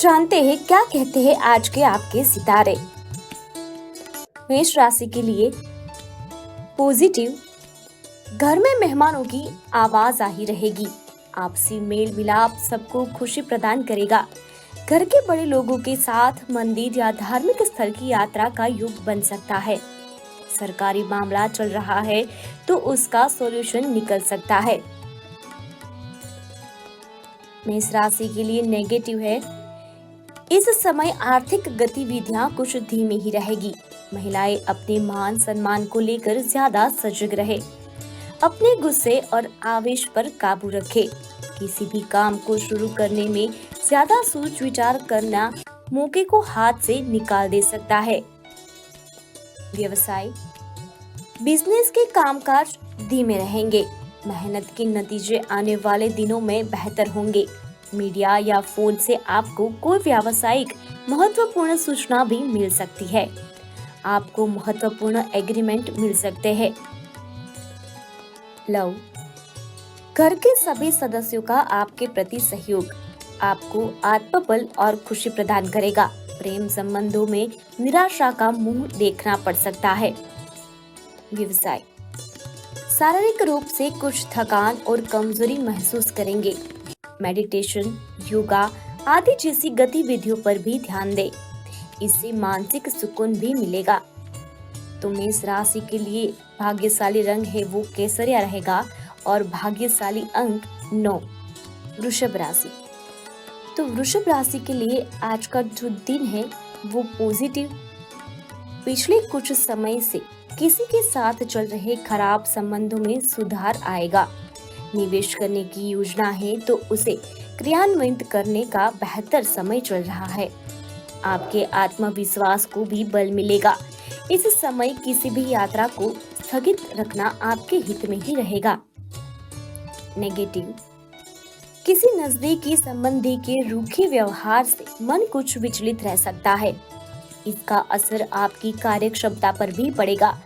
जानते हैं क्या कहते हैं आज के आपके सितारे। मेष राशि के लिए पॉजिटिव, घर में मेहमानों की आवाज आ ही रहेगी। आपसी मेल मिलाप सबको खुशी प्रदान करेगा। घर के बड़े लोगों के साथ मंदिर या धार्मिक स्थल की यात्रा का योग बन सकता है। सरकारी मामला चल रहा है तो उसका सॉल्यूशन निकल सकता है। मेष राशि के लिए नेगेटिव है, इस समय आर्थिक गतिविधियां कुछ धीमी ही रहेगी। महिलाएं अपने मान सम्मान को लेकर ज्यादा सजग रहे। अपने गुस्से और आवेश पर काबू रखें। किसी भी काम को शुरू करने में ज्यादा सोच विचार करना मौके को हाथ से निकाल दे सकता है। व्यवसाय, बिजनेस के कामकाज धीमे रहेंगे। मेहनत के नतीजे आने वाले दिनों में बेहतर होंगे। मीडिया या फोन से आपको कोई व्यावसायिक महत्वपूर्ण सूचना भी मिल सकती है। आपको महत्वपूर्ण एग्रीमेंट मिल सकते हैं। लव, घर के सभी सदस्यों का आपके प्रति सहयोग आपको आत्मबल और खुशी प्रदान करेगा। प्रेम संबंधों में निराशा का मुंह देखना पड़ सकता है। व्यवसाय, शारीरिक रूप से कुछ थकान और कमजोरी महसूस करेंगे। मेडिटेशन, योगा आदि जैसी गतिविधियों पर भी ध्यान दें। इससे मानसिक सुकून भी मिलेगा। तो मेष राशि के लिए भाग्यशाली रंग है वो केसरिया रहेगा और भाग्यशाली अंक 9। वृषभ राशि, तो वृषभ राशि के लिए आज का जो दिन है वो पॉजिटिव। पिछले कुछ समय से किसी के साथ चल रहे खराब संबंधों में सुधार आएगा। निवेश करने की योजना है तो उसे क्रियान्वित करने का बेहतर समय चल रहा है। आपके आत्मविश्वास को भी बल मिलेगा। इस समय किसी भी यात्रा को स्थगित रखना आपके हित में ही रहेगा। नेगेटिव, किसी नजदीकी संबंधी के रूखे व्यवहार से मन कुछ विचलित रह सकता है। इसका असर आपकी कार्यक्षमता पर भी पड़ेगा।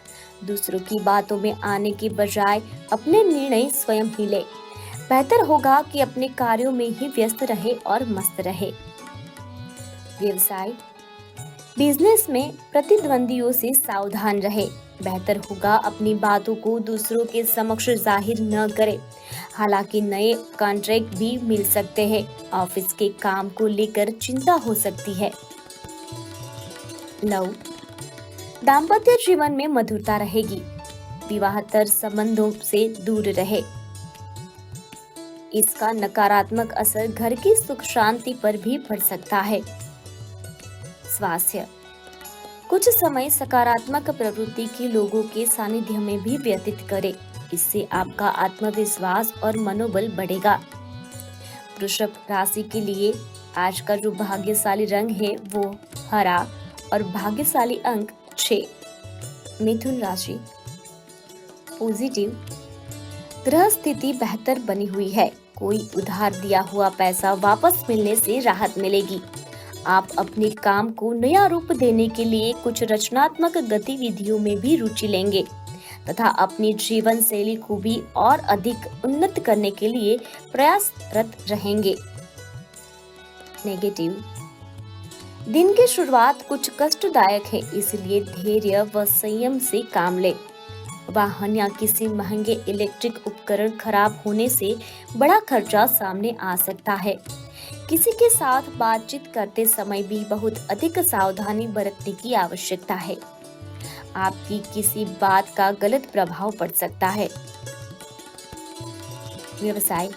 दूसरों की बातों में आने के बजाय अपने निर्णय स्वयं ही ले। बेहतर होगा कि अपने कार्यों में ही व्यस्त रहे और मस्त रहे। व्यवसाय, बिजनेस में प्रतिद्वंदियों से सावधान रहे। बेहतर होगा अपनी बातों को दूसरों के समक्ष जाहिर न करें। हालांकि नए कॉन्ट्रैक्ट भी मिल सकते हैं। ऑफिस के काम को लेकर चिंता हो सकती है। लव, दाम्पत्य जीवन में मधुरता रहेगी। विवाहतर संबंधों से दूर रहे। इसका नकारात्मक असर घर की सुख शांति पर भी पड़ सकता है। स्वास्थ्य, कुछ समय सकारात्मक प्रवृत्ति के लोगों के सानिध्य में भी व्यतीत करें। इससे आपका आत्मविश्वास और मनोबल बढ़ेगा। वृषभ राशि के लिए आज का जो भाग्यशाली रंग है वो हरा और भाग्यशाली अंक 6। मिथुन राशि, पॉजिटिव, ग्रह स्थिति बेहतर बनी हुई है। कोई उधार दिया हुआ पैसा वापस मिलने से राहत मिलेगी। आप अपने काम को नया रूप देने के लिए कुछ रचनात्मक गतिविधियों में भी रुचि लेंगे तथा अपनी जीवन शैली को भी और अधिक उन्नत करने के लिए प्रयासरत रहेंगे। नेगेटिव, दिन की शुरुआत कुछ कष्टदायक है, इसलिए धैर्य व संयम से काम लें। वाहन या किसी महंगे इलेक्ट्रिक उपकरण खराब होने से बड़ा खर्चा सामने आ सकता है। किसी के साथ बातचीत करते समय भी बहुत अधिक सावधानी बरतने की आवश्यकता है। आपकी किसी बात का गलत प्रभाव पड़ सकता है। व्यवसाय,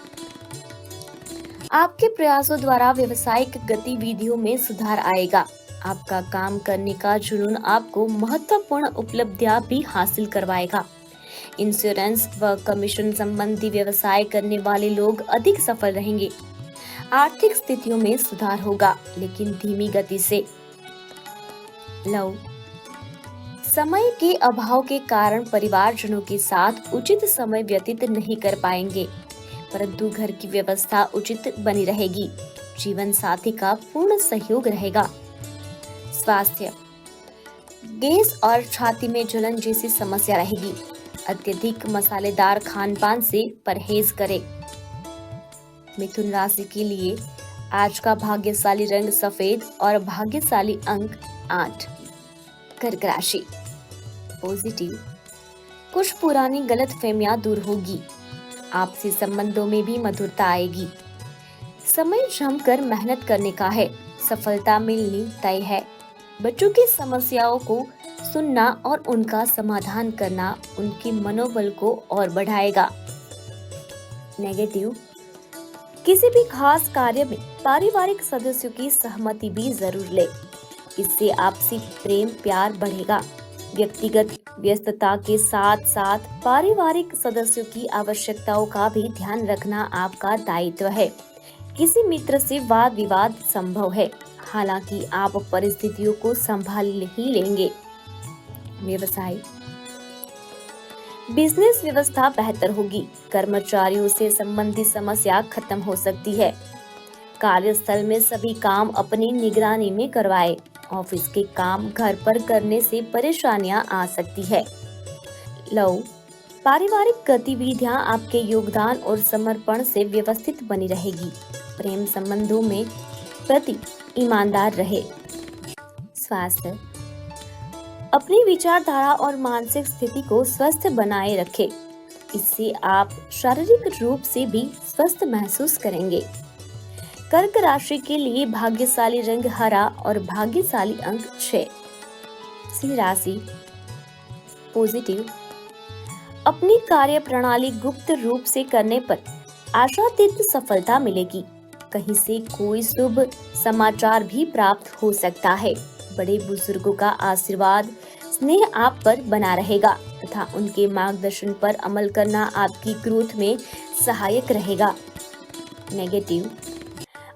आपके प्रयासों द्वारा व्यावसायिक गतिविधियों में सुधार आएगा। आपका काम करने का जुनून आपको महत्वपूर्ण उपलब्धियां भी हासिल करवाएगा। इंश्योरेंस व कमीशन संबंधी व्यवसाय करने वाले लोग अधिक सफल रहेंगे। आर्थिक स्थितियों में सुधार होगा, लेकिन धीमी गति से। लव, समय के अभाव के कारण परिवारजनों के साथ उचित समय व्यतीत नहीं कर पाएंगे, परंतु घर की व्यवस्था उचित बनी रहेगी। जीवन साथी का पूर्ण सहयोग रहेगा। स्वास्थ्य, गैस और छाती में जलन जैसी समस्या रहेगी। अत्यधिक मसालेदार खान पान से परहेज करें। मिथुन राशि के लिए आज का भाग्यशाली रंग सफेद और भाग्यशाली अंक 8। कर्क राशि पॉजिटिव, कुछ पुरानी गलतफहमियां दूर होगी। आपसी संबंधों में भी मधुरता आएगी। समय जमकर मेहनत करने का है, सफलता मिलनी तय है। बच्चों की समस्याओं को सुनना और उनका समाधान करना उनके मनोबल को और बढ़ाएगा। नेगेटिव, किसी भी खास कार्य में पारिवारिक सदस्यों की सहमति भी जरूर ले। इससे आपसी प्रेम प्यार बढ़ेगा। व्यक्तिगत व्यस्तता के साथ साथ पारिवारिक सदस्यों की आवश्यकताओं का भी ध्यान रखना आपका दायित्व है। किसी मित्र से वाद विवाद संभव है, हालांकि आप परिस्थितियों को संभाल ही लेंगे। व्यवसाय, बिजनेस व्यवस्था बेहतर होगी। कर्मचारियों से संबंधित समस्या खत्म हो सकती है। कार्यस्थल में सभी काम अपनी निगरानी में करवाएं। ऑफिस के काम घर पर करने से परेशानियां आ सकती है। लव, पारिवारिक गतिविधियां आपके योगदान और समर्पण से व्यवस्थित बनी रहेगी। प्रेम संबंधों में प्रति ईमानदार रहे। स्वास्थ्य, अपनी विचारधारा और मानसिक स्थिति को स्वस्थ बनाए रखें। इससे आप शारीरिक रूप से भी स्वस्थ महसूस करेंगे। कर्क राशि के लिए भाग्यशाली रंग हरा और भाग्यशाली अंक 6। सिंह राशि पॉजिटिव, अपनी कार्य प्रणाली गुप्त रूप से करने पर आशातीत सफलता मिलेगी। कहीं से कोई शुभ समाचार भी प्राप्त हो सकता है। बड़े बुजुर्गों का आशीर्वाद स्नेह आप पर बना रहेगा तथा उनके मार्गदर्शन पर अमल करना आपकी ग्रोथ में सहायक रहेगा। नेगेटिव,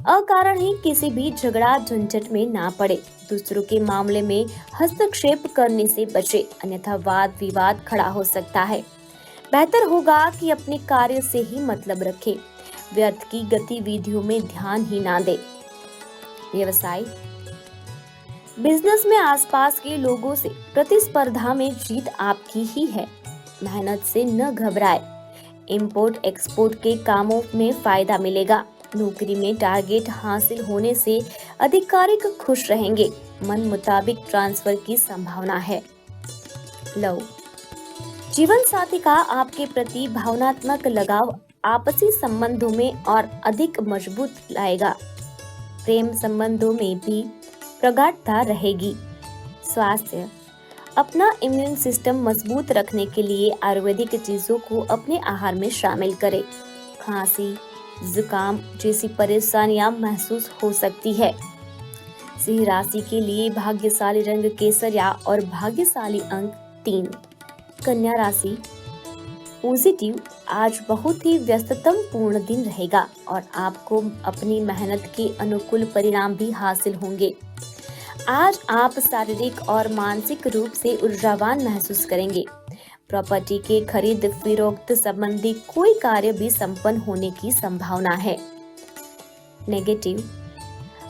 अकारण ही किसी भी झगड़ा झंझट में ना पड़े। दूसरों के मामले में हस्तक्षेप करने से बचे, अन्यथा वाद विवाद खड़ा हो सकता है। बेहतर होगा कि अपने कार्य से ही मतलब रखें। व्यर्थ की गतिविधियों में ध्यान ही ना दे। व्यवसाय, बिजनेस में आसपास के लोगों से प्रतिस्पर्धा में जीत आपकी ही है। मेहनत से न घबराए। इंपोर्ट एक्सपोर्ट के कामों में फायदा मिलेगा। नौकरी में टारगेट हासिल होने से अधिकारी खुश रहेंगे। मन मुताबिक ट्रांसफर की संभावना है। लव, जीवन साथी का आपके प्रति भावनात्मक लगाव आपसी संबंधों में और अधिक मजबूत लाएगा। प्रेम संबंधों में भी प्रगाढ़ता रहेगी। स्वास्थ्य, अपना इम्यून सिस्टम मजबूत रखने के लिए आयुर्वेदिक चीजों को अपने आहार में शामिल करें। खांसी जुकाम जैसी परेशानियां महसूस हो सकती है। सिंह राशि के लिए भाग्यशाली रंग केसरिया और भाग्यशाली अंक 3। कन्या राशि पॉजिटिव, आज बहुत ही व्यस्ततम पूर्ण दिन रहेगा और आपको अपनी मेहनत के अनुकूल परिणाम भी हासिल होंगे। आज आप शारीरिक और मानसिक रूप से ऊर्जावान महसूस करेंगे। प्रॉपर्टी के खरीद फरोख्त संबंधी कोई कार्य भी संपन्न होने की संभावना है। नेगेटिव,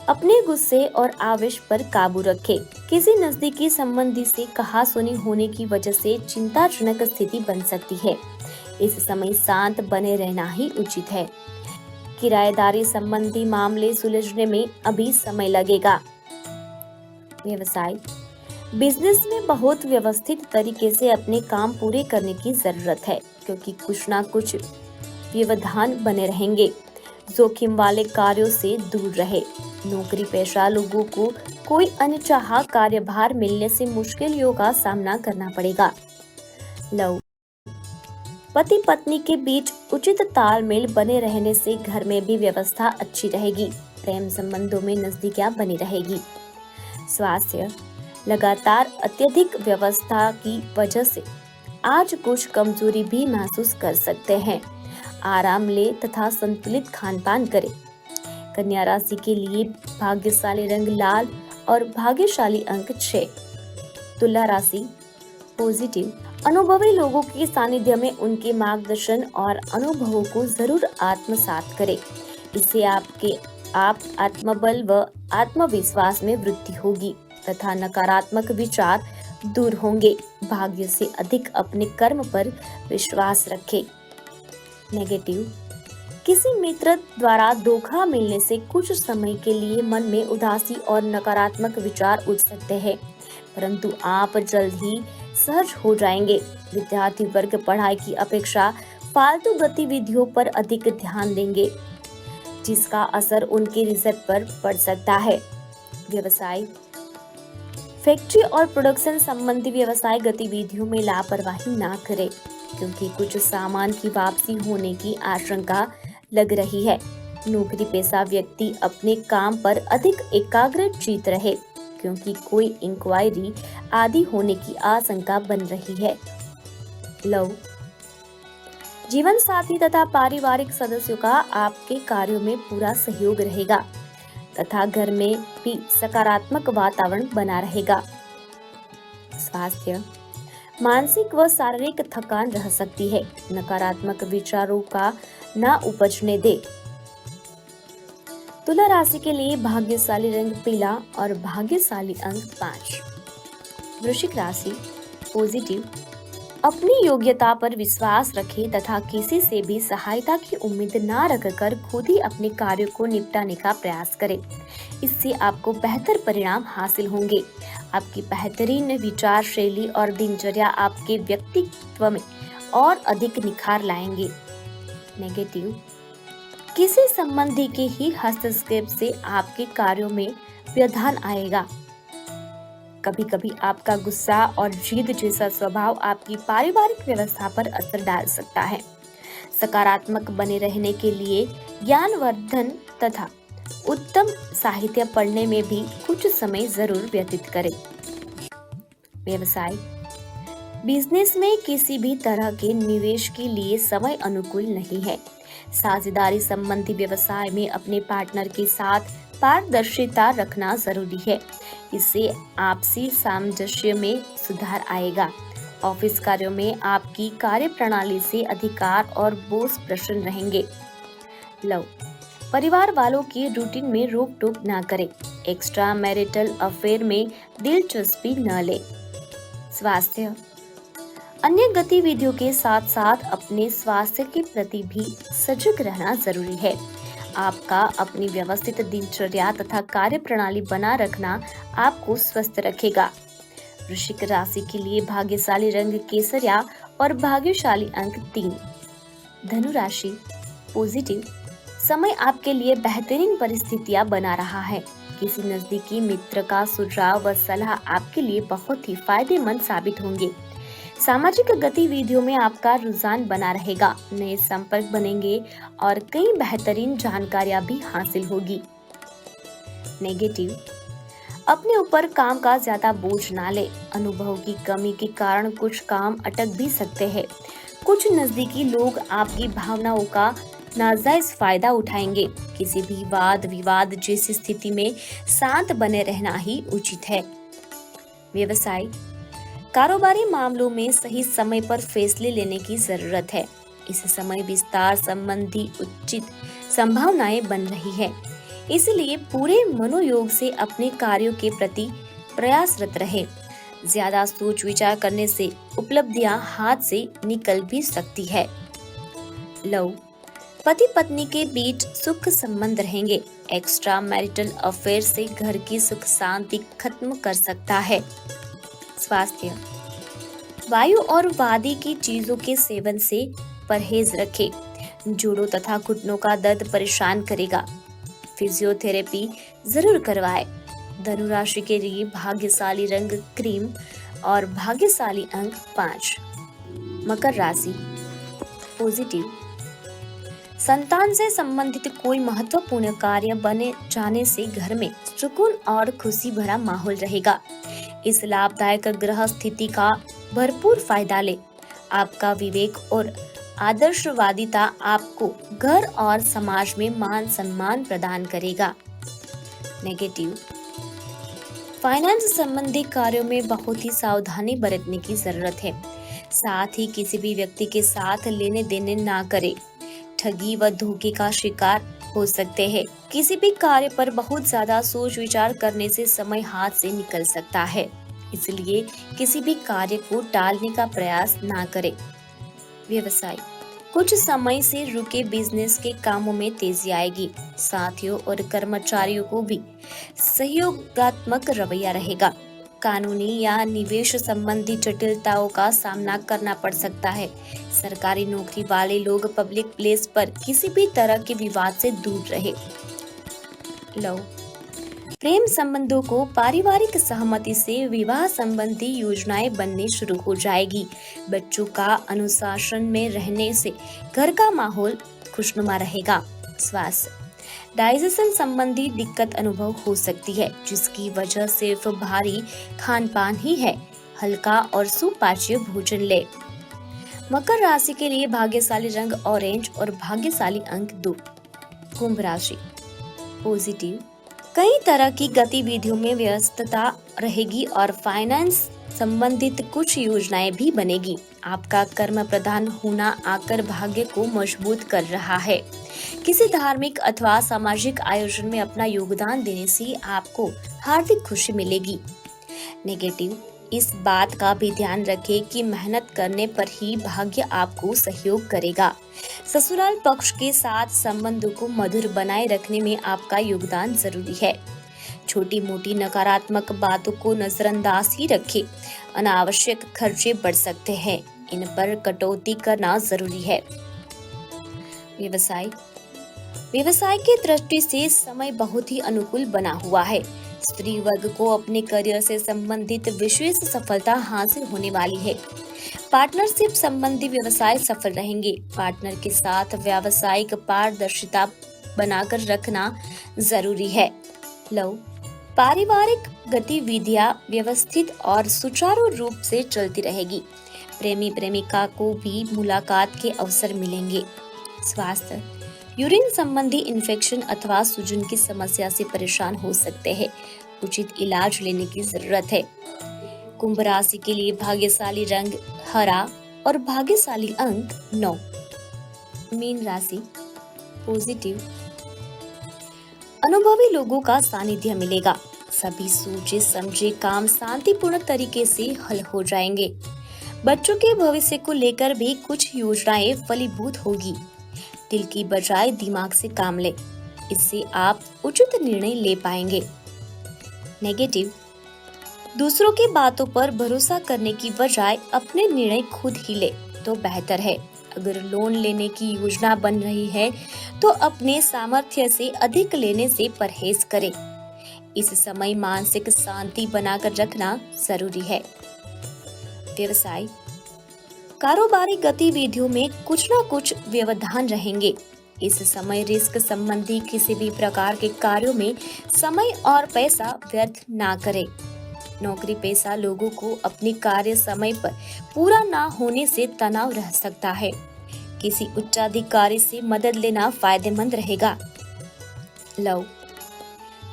अपने गुस्से और आवेश पर काबू रखें। किसी नजदीकी संबंधी से कहासुनी होने की वजह से चिंताजनक स्थिति बन सकती है। इस समय शांत बने रहना ही उचित है। किराएदारी संबंधी मामले सुलझने में अभी समय लगेगा। व्यवसाय, बिजनेस में बहुत व्यवस्थित तरीके से अपने काम पूरे करने की जरूरत है, क्योंकि कुछ ना कुछ व्यवधान बने रहेंगे। जोखिम वाले कार्यों से दूर रहे। नौकरी पेशा लोगों को कोई अनचाहा कार्यभार मिलने से मुश्किलों का सामना करना पड़ेगा। लव, पति पत्नी के बीच उचित तालमेल बने रहने से घर में भी व्यवस्था अच्छी रहेगी। प्रेम संबंधों में नजदीकियां बनी रहेगी। स्वास्थ्य, लगातार अत्यधिक व्यवस्था की वजह से आज कुछ कमजोरी भी महसूस कर सकते हैं। आराम ले तथा संतुलित खानपान करें। कन्या राशि के लिए भाग्यशाली रंग लाल और भाग्यशाली अंक 6। तुला राशि पॉजिटिव, अनुभवी लोगों के सानिध्य में उनके मार्गदर्शन और अनुभवों को जरूर आत्मसात करें। इससे आप आत्मबल व आत्मविश्वास में वृद्धि होगी तथा नकारात्मक विचार दूर होंगे। भाग्य से अधिक अपने कर्म पर विश्वास रखें। नेगेटिव, किसी मित्र द्वारा धोखा मिलने से कुछ समय के लिए मन में उदासी और नकारात्मक विचार उठ सकते हैं, परंतु आप जल्द ही सहज हो जाएंगे। विद्यार्थी वर्ग पढ़ाई की अपेक्षा फालतू गतिविधियों पर अधिक ध्यान देंगे, जिसका असर उनके रिजल्ट पर पड़ सकता है। व्यवसाय, फैक्ट्री और प्रोडक्शन संबंधी व्यवसाय गतिविधियों में लापरवाही ना करें, क्योंकि कुछ सामान की वापसी होने की आशंका लग रही है। नौकरी पेशा व्यक्ति अपने काम पर अधिक एकाग्रचित रहे, क्योंकि कोई इंक्वायरी आदि होने की आशंका बन रही है। लव, जीवन साथी तथा पारिवारिक सदस्यों का आपके कार्यों में पूरा सहयोग रहेगा तथा घर में भी सकारात्मक वातावरण बना रहेगा। स्वास्थ्य, मानसिक व शारीरिक थकान रह सकती है। नकारात्मक विचारों का ना उपजने दे। तुला राशि के लिए भाग्यशाली रंग पीला और भाग्यशाली अंक 5। वृश्चिक राशि, पॉजिटिव, अपनी योग्यता पर विश्वास रखें तथा किसी से भी सहायता की उम्मीद ना रखकर खुद ही अपने कार्यों को निपटाने का प्रयास करें। इससे आपको बेहतर परिणाम हासिल होंगे। आपकी बेहतरीन विचार शैली और दिनचर्या आपके व्यक्तित्व में और अधिक निखार लाएंगे। नेगेटिव, किसी संबंधी के ही हस्तक्षेप से आपके कार्यों में व्यवधान आएगा। कभी कभी आपका गुस्सा और जिद जैसा स्वभाव आपकी पारिवारिक व्यवस्था पर असर डाल सकता है। सकारात्मक बने रहने के लिए ज्ञानवर्धन तथा उत्तम साहित्य पढ़ने में भी कुछ समय जरूर व्यतीत करें। व्यवसाय, बिजनेस में किसी भी तरह के निवेश के लिए समय अनुकूल नहीं है। साझेदारी संबंधी व्यवसाय में अपने पार्टनर के साथ पारदर्शिता रखना जरूरी है। इससे आपसी सामंजस्य में सुधार आएगा। ऑफिस कार्यों में आपकी कार्य प्रणाली से अधिकार और बॉस प्रसन्न रहेंगे। लव, परिवार वालों की रूटीन में रोक टोक न करें। एक्स्ट्रा मैरिटल अफेयर में दिलचस्पी न लें। स्वास्थ्य, अन्य गतिविधियों के साथ साथ अपने स्वास्थ्य के प्रति भी सजग रहना जरूरी है। आपका अपनी व्यवस्थित दिनचर्या तथा कार्य प्रणाली बना रखना आपको स्वस्थ रखेगा। वृश्चिक राशि के लिए भाग्यशाली रंग केसरिया और भाग्यशाली अंक 3। धनु राशि, पॉजिटिव, समय आपके लिए बेहतरीन परिस्थितियां बना रहा है। किसी नजदीकी मित्र का सुझाव व सलाह आपके लिए बहुत ही फायदेमंद साबित होंगे। सामाजिक गतिविधियों में आपका रुझान बना रहेगा। नए संपर्क बनेंगे और कई बेहतरीन जानकारियां भी हासिल होगी। नेगेटिव, अपने ऊपर काम का ज्यादा बोझ ना ले। अनुभव की कमी के कारण कुछ काम अटक भी सकते हैं। कुछ नजदीकी लोग आपकी भावनाओं का नाजायज फायदा उठाएंगे। किसी भी वाद विवाद जैसी स्थिति में शांत बने रहना ही उचित है। व्यवसाय, कारोबारी मामलों में सही समय पर फैसले लेने की जरूरत है। इस समय विस्तार संबंधी उचित संभावनाएं बन रही है, इसलिए पूरे मनोयोग से अपने कार्यों के प्रति प्रयासरत रहे। ज्यादा सोच विचार करने से उपलब्धियां हाथ से निकल भी सकती है। लव, पति पत्नी के बीच सुख संबंध रहेंगे। एक्स्ट्रा मैरिटल अफेयर से घर की सुख शांति खत्म कर सकता है। स्वास्थ्य, वायु और वादी की चीजों के सेवन से परहेज रखें। जोड़ों तथा घुटनों का दर्द परेशान करेगा। फिजियोथेरेपी जरूर करवाएं। धनु राशि के लिए भाग्यशाली रंग क्रीम और भाग्यशाली अंक 5। मकर राशि, पॉजिटिव, संतान से संबंधित कोई महत्वपूर्ण कार्य बने जाने से घर में सुकून और खुशी भरा माहौल रहेगा। इस लाभदायक ग्रह स्थिति का भरपूर फायदा ले। आपका विवेक और आदर्शवादिता आपको घर और समाज में मान सम्मान प्रदान करेगा। नेगेटिव, फाइनेंस संबंधी कार्यों में बहुत ही सावधानी बरतने की जरूरत है। साथ ही किसी भी व्यक्ति के साथ लेने देने ना करें। ठगी व धोखे का शिकार हो सकते हैं। किसी भी कार्य पर बहुत ज्यादा सोच विचार करने से समय हाथ से निकल सकता है, इसलिए किसी भी कार्य को टालने का प्रयास ना करें। व्यवसाय, कुछ समय से रुके बिजनेस के कामों में तेजी आएगी। साथियों और कर्मचारियों को भी सहयोगात्मक रवैया रहेगा। कानूनी या निवेश संबंधी जटिलताओं का सामना करना पड़ सकता है। सरकारी नौकरी वाले लोग पब्लिक प्लेस पर किसी भी तरह के विवाद से दूर रहे। लव प्रेम संबंधों को पारिवारिक सहमति से विवाह संबंधी योजनाएं बननी शुरू हो जाएगी। बच्चों का अनुशासन में रहने से घर का माहौल खुशनुमा रहेगा। स्वास्थ्य डाइजेशन संबंधी दिक्कत अनुभव हो सकती है, जिसकी वजह सिर्फ भारी खान पान ही है। हल्का और सुपाच्य भोजन ले। मकर राशि के लिए भाग्यशाली रंग ऑरेंज और भाग्यशाली अंक 2। कुंभ राशि पॉजिटिव, कई तरह की गतिविधियों में व्यस्तता रहेगी और फाइनेंस संबंधित कुछ योजनाएं भी बनेगी। आपका कर्म प्रधान होना आकर भाग्य को मजबूत कर रहा है। किसी धार्मिक अथवा सामाजिक आयोजन में अपना योगदान देने से आपको हार्दिक खुशी मिलेगी। नेगेटिव, इस बात का भी ध्यान रखें कि मेहनत करने पर ही भाग्य आपको सहयोग करेगा। ससुराल पक्ष के साथ संबंधों को मधुर बनाए रखने में आपका योगदान जरूरी है। छोटी मोटी नकारात्मक बातों को नजरअंदाज ही रखें। अनावश्यक खर्चे बढ़ सकते हैं, इन पर कटौती करना जरूरी है। व्यवसाय की दृष्टि से समय बहुत ही अनुकूल बना हुआ है। स्त्री वर्ग को अपने करियर से संबंधित विशेष सफलता हासिल होने वाली है। पार्टनरशिप संबंधी व्यवसाय सफल रहेंगे। पार्टनर के साथ व्यावसायिक पारदर्शिता बनाकर रखना जरूरी है। लव पारिवारिक गतिविधियां व्यवस्थित और सुचारू रूप से चलती रहेगी। प्रेमी प्रेमिका को भी मुलाकात के अवसर मिलेंगे। स्वास्थ्य यूरिन संबंधी इन्फेक्शन अथवा सूजन की समस्या से परेशान हो सकते हैं। उचित इलाज लेने की जरूरत है। कुंभ राशि के लिए भाग्यशाली रंग हरा और भाग्यशाली अंक 9। मीन राशि पॉजिटिव, अनुभवी लोगों का सानिध्य मिलेगा। सभी सोचे समझे काम शांतिपूर्ण तरीके से हल हो जाएंगे। बच्चों के भविष्य को लेकर भी कुछ योजनाएं फलीभूत होगी। दिल की बजाय दिमाग से काम ले, इससे आप उचित निर्णय ले पाएंगे। नेगेटिव, दूसरों की बातों पर भरोसा करने की बजाय अपने निर्णय खुद ही ले तो बेहतर है। अगर लोन लेने की योजना बन रही है तो अपने सामर्थ्य से अधिक लेने से परहेज करें। इस समय मानसिक शांति बनाकर रखना जरूरी है। व्यवसाय कारोबारी गतिविधियों में कुछ न कुछ व्यवधान रहेंगे। इस समय रिस्क संबंधी किसी भी प्रकार के कार्यों में समय और पैसा व्यर्थ ना करें। नौकरी पेशा लोगों को अपनी कार्य समय पर पूरा ना होने से तनाव रह सकता है। किसी उच्चाधिकारी से मदद लेना फायदेमंद रहेगा। लव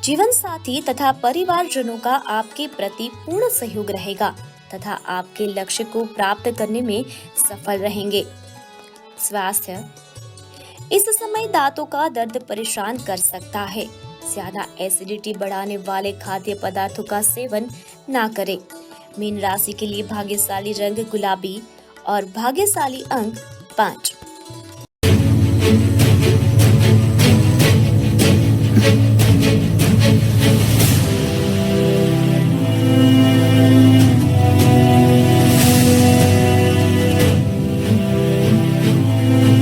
जीवन साथी तथा परिवारजनों का आपके प्रति पूर्ण सहयोग रहेगा तथा आपके लक्ष्य को प्राप्त करने में सफल रहेंगे। स्वास्थ्य इस समय दांतों का दर्द परेशान कर सकता है। ज्यादा एसिडिटी बढ़ाने वाले खाद्य पदार्थों का सेवन ना करें। मीन राशि के लिए भाग्यशाली रंग गुलाबी और भाग्यशाली अंक 5।